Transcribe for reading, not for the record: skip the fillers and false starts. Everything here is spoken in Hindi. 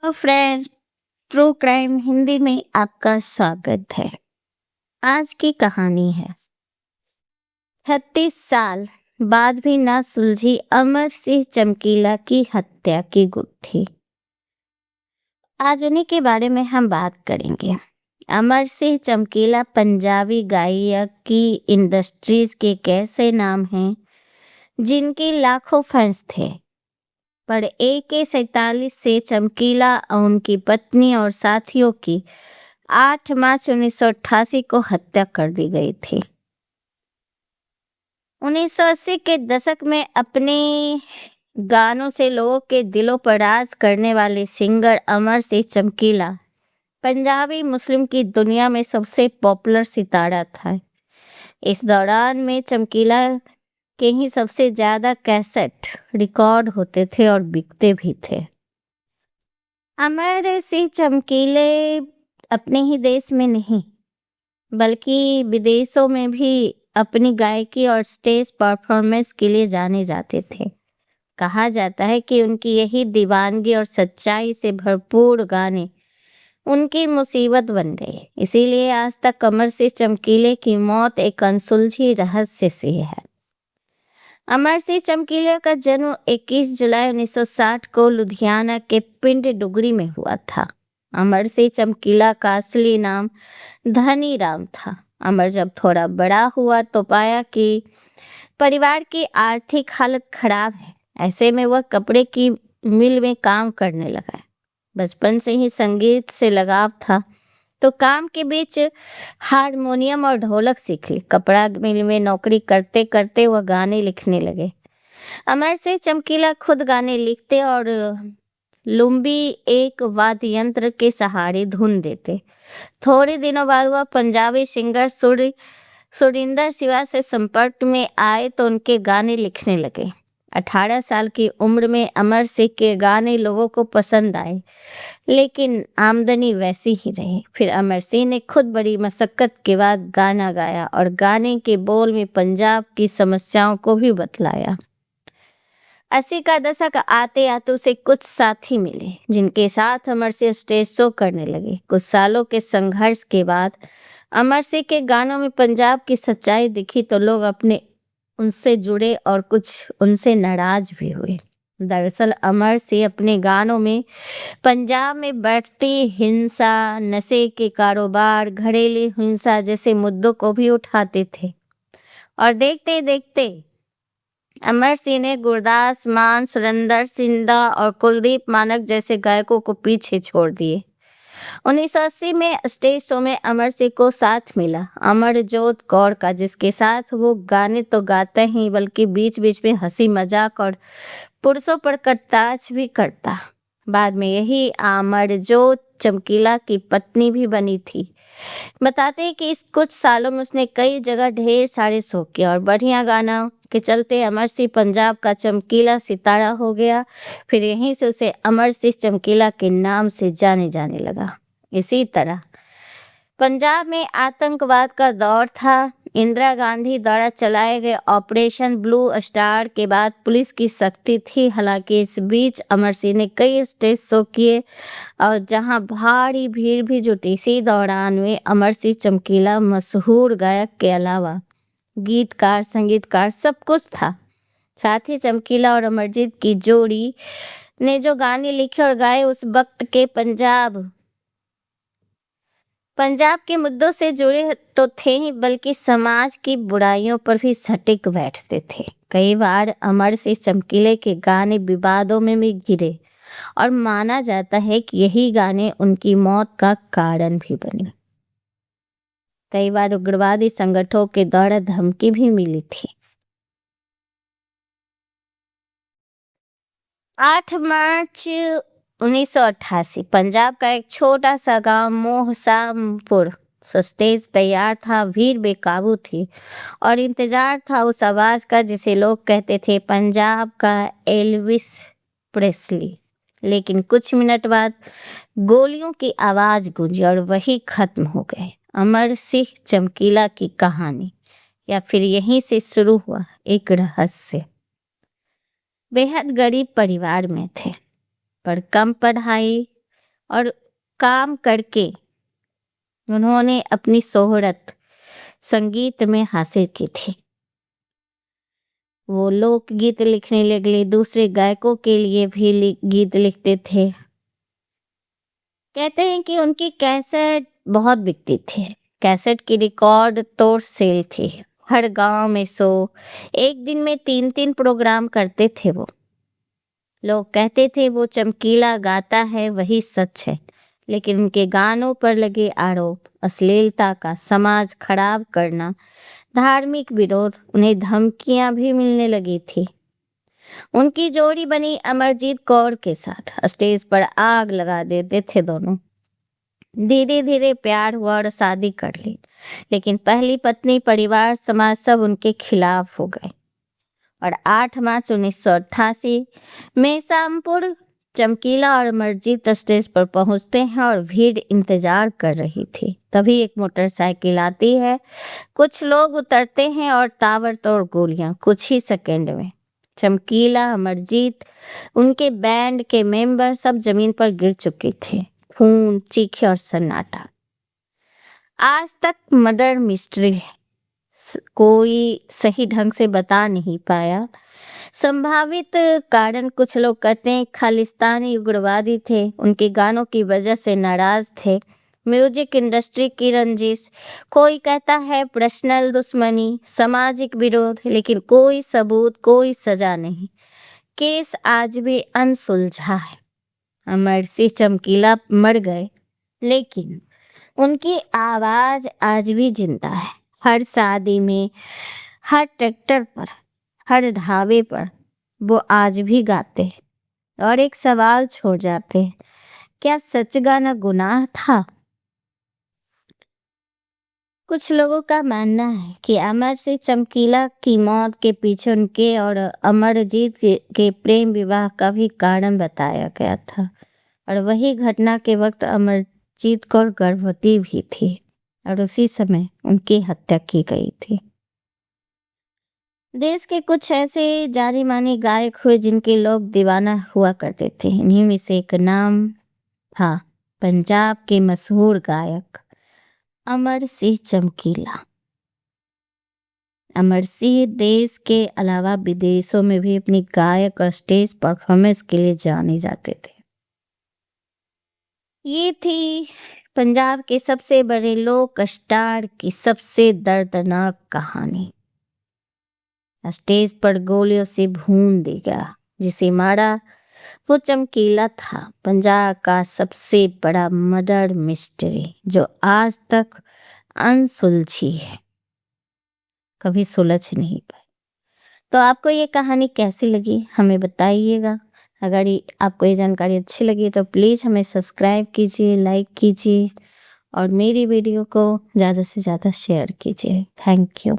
तो फ्रेंड, ट्रू क्राइम हिंदी में आपका स्वागत है। आज की कहानी है 36 साल बाद भी ना सुलझी अमर सिंह चमकीला की हत्या की गुत्थी। आज उन्हीं के बारे में हम बात करेंगे। अमर सिंह चमकीला पंजाबी गायक की इंडस्ट्रीज के एक ऐसे नाम हैं जिनके लाखों फैंस थे, पर AK-47 से चमकीला और उनकी पत्नी और साथियों की 8 मार्च 1988 को हत्या कर दी गई थी। 1980 के दशक में अपने गानों से लोगों के दिलों पर राज करने वाले सिंगर अमर सिंह चमकीला पंजाबी मुस्लिम की दुनिया में सबसे पॉपुलर सितारा था। इस दौरान में चमकीला के ही सबसे ज्यादा कैसेट रिकॉर्ड होते थे और बिकते भी थे। अमर सिंह चमकीले अपने ही देश में नहीं बल्कि विदेशों में भी अपनी गायकी और स्टेज परफॉर्मेंस के लिए जाने जाते थे। कहा जाता है कि उनकी यही दीवानगी और सच्चाई से भरपूर गाने उनकी मुसीबत बन गए। इसीलिए आज तक अमर सिंह चमकीले की मौत एक अनसुलझी रहस्य सी है। अमर सिंह चमकीले का जन्म 21 जुलाई 1960 को लुधियाना के पिंड डुगरी में हुआ था। अमर सिंह चमकीला का असली नाम धनी राम था। अमर जब थोड़ा बड़ा हुआ तो पाया कि परिवार की आर्थिक हालत खराब है। ऐसे में वह कपड़े की मिल में काम करने लगा। बचपन से ही संगीत से लगाव था तो काम के बीच हारमोनियम और ढोलक सीख ली। कपड़ा मिल में नौकरी करते करते वह गाने लिखने लगे। अमर सिंह चमकीला खुद गाने लिखते और लुम्बी एक वाद्य यंत्र के सहारे धुन देते। थोड़े दिनों बाद वह पंजाबी सिंगर सुरिंदर सिवा से संपर्क में आए तो उनके गाने लिखने लगे। 18 साल की उम्र में अमर सिंह के गाने लोगों को पसंद आए, लेकिन आमदनी वैसी ही रही। फिर अमर सिंह ने खुद बड़ी मशक्कत के बाद गाना गाया और गाने के बोल में पंजाब की समस्याओं को भी बतलाया। 80 का दशक आते आते उसे कुछ साथी मिले जिनके साथ अमर सिंह स्टेज शो करने लगे। कुछ सालों के संघर्ष के बाद अमर सिंह के गानों में पंजाब की सच्चाई दिखी तो लोग अपने उनसे जुड़े और कुछ उनसे नाराज भी हुए। दरअसल अमर सिंह अपने गानों में पंजाब में बढ़ती हिंसा, नशे के कारोबार, घरेलू हिंसा जैसे मुद्दों को भी उठाते थे और देखते देखते अमर सिंह ने गुरदास मान, सुरेंद्र सिंधा और कुलदीप मानक जैसे गायकों को पीछे छोड़ दिए। 1980 में स्टेज शो में अमर सिंह को साथ मिला अमरजोत कौर का, जिसके साथ वो गाने तो गाते ही बल्कि बीच बीच में हंसी मजाक और पुरुषों पर कटाक्ष भी करता। बाद में यही अमरजोत चमकीला की पत्नी भी बनी थी। बताते हैं कि इस कुछ सालों में उसने कई जगह ढेर सारे शो किए और बढ़िया गाना के चलते अमर सिंह पंजाब का चमकीला सितारा हो गया। फिर यहीं से उसे अमर सिंह चमकीला के नाम से जाने लगा। इसी तरह पंजाब में आतंकवाद का दौर था। इंदिरा गांधी द्वारा चलाए गए ऑपरेशन ब्लू स्टार के बाद पुलिस की सख्ती थी। हालांकि इस बीच अमर सिंह ने कई स्टेज शो किए और जहां भारी भीड़ भी जुटी। इसी दौरान में अमर सिंह चमकीला मशहूर गायक के अलावा गीतकार, संगीतकार सब कुछ था। साथ ही चमकीला और अमरजीत की जोड़ी ने जो गाने लिखे और गाए उस वक्त के पंजाब के मुद्दों से जुड़े तो थे ही, बल्कि समाज की बुराइयों पर भी सटीक बैठते थे। कई बार अमर सिंह चमकीले के गाने विवादों में भी घिरे और माना जाता है कि यही गाने उनकी मौत का कारण भी बने। कई बार उग्रवादी संगठनों के द्वारा धमकी भी मिली थी। 8 मार्च 1988 पंजाब का एक छोटा सा गांव मोहसामपुर स्टेज तैयार था। भीड़ बेकाबू थी और इंतजार था उस आवाज का जिसे लोग कहते थे पंजाब का एल्विस प्रेस्ली। लेकिन कुछ मिनट बाद गोलियों की आवाज गूंजी और वही खत्म हो गए। अमर सिंह चमकीला की कहानी या फिर यहीं से शुरू हुआ एक रहस्य। बेहद गरीब परिवार में थे, पर कम पढ़ाई, और काम करके उन्होंने अपनी शोहरत संगीत में हासिल की थी। वो लोकगीत लिखने लगे, दूसरे गायकों के लिए भी गीत लिखते थे। कहते हैं कि उनकी कैसेट बहुत बिकती थी। कैसेट की रिकॉर्ड तोड़ सेल थी। हर गांव में एक दिन में 3-3 प्रोग्राम करते थे वो। लोग कहते थे वो चमकीला गाता है, वही सच है। लेकिन उनके गानों पर लगे आरोप, अश्लीलता का, समाज खराब करना, धार्मिक विरोध, उन्हें धमकियां भी मिलने लगी थी। उनकी जोड़ी बनी अमरजीत कौर के साथ। स्टेज पर आग लगा देते थे दोनों। धीरे धीरे प्यार हुआ और शादी कर ली। लेकिन पहली पत्नी, परिवार, समाज सब उनके खिलाफ हो गए। और 8 मार्च 1988 में शामपुर चमकीला और अमरजीत स्टेज पर पहुंचते हैं और भीड़ इंतजार कर रही थी। तभी एक मोटरसाइकिल आती है, कुछ लोग उतरते हैं और ताबड़तोड़ गोलियां। कुछ ही सेकंड में चमकीला, अमरजीत, उनके बैंड के मेंबर सब जमीन पर गिर चुके थे। खून, चीखें और सन्नाटा। आज तक मर्डर मिस्ट्री है, कोई सही ढंग से बता नहीं पाया। संभावित कारण कुछ लोग कहते हैं खालिस्तानी उग्रवादी थे, उनके गानों की वजह से नाराज थे, म्यूजिक इंडस्ट्री की रंजिश, कोई कहता है पर्सनल दुश्मनी, सामाजिक विरोध। लेकिन कोई सबूत, कोई सजा नहीं। केस आज भी अनसुलझा है। अमर सिंह चमकीला मर गए, लेकिन उनकी आवाज आज भी जिंदा है। हर शादी में, हर ट्रैक्टर पर, हर ढाबे पर वो आज भी गाते हैं और एक सवाल छोड़ जाते हैं, क्या सच गाना गुनाह था? कुछ लोगों का मानना है कि अमर सिंह चमकीला की मौत के पीछे उनके और अमरजीत के प्रेम विवाह का भी कारण बताया गया था। और वही घटना के वक्त अमरजीत कौर गर्भवती भी थी और उसी समय उनकी हत्या की गई थी। देश के कुछ ऐसे जाने माने गायक हुए जिनके लोग दीवाना हुआ करते थे। इन्हीं में से एक नाम था पंजाब के मशहूर गायक अमर सिंह चमकीला। अमर सिंह देश के अलावा विदेशों में भी अपनी गायक और स्टेज परफॉर्मेंस के लिए जाने जाते थे। ये थी पंजाब के सबसे बड़े लोक स्टार की सबसे दर्दनाक कहानी। स्टेज पर गोलियों से भून दिया, जिसे मारा वो चमकीला था। पंजाब का सबसे बड़ा मर्डर मिस्ट्री जो आज तक अनसुलझी है, कभी सुलझ नहीं पाई। तो आपको ये कहानी कैसी लगी हमें बताइएगा। अगर आपको ये जानकारी अच्छी लगी तो प्लीज़ हमें सब्सक्राइब कीजिए, लाइक कीजिए और मेरी वीडियो को ज़्यादा से ज़्यादा शेयर कीजिए। Thank you.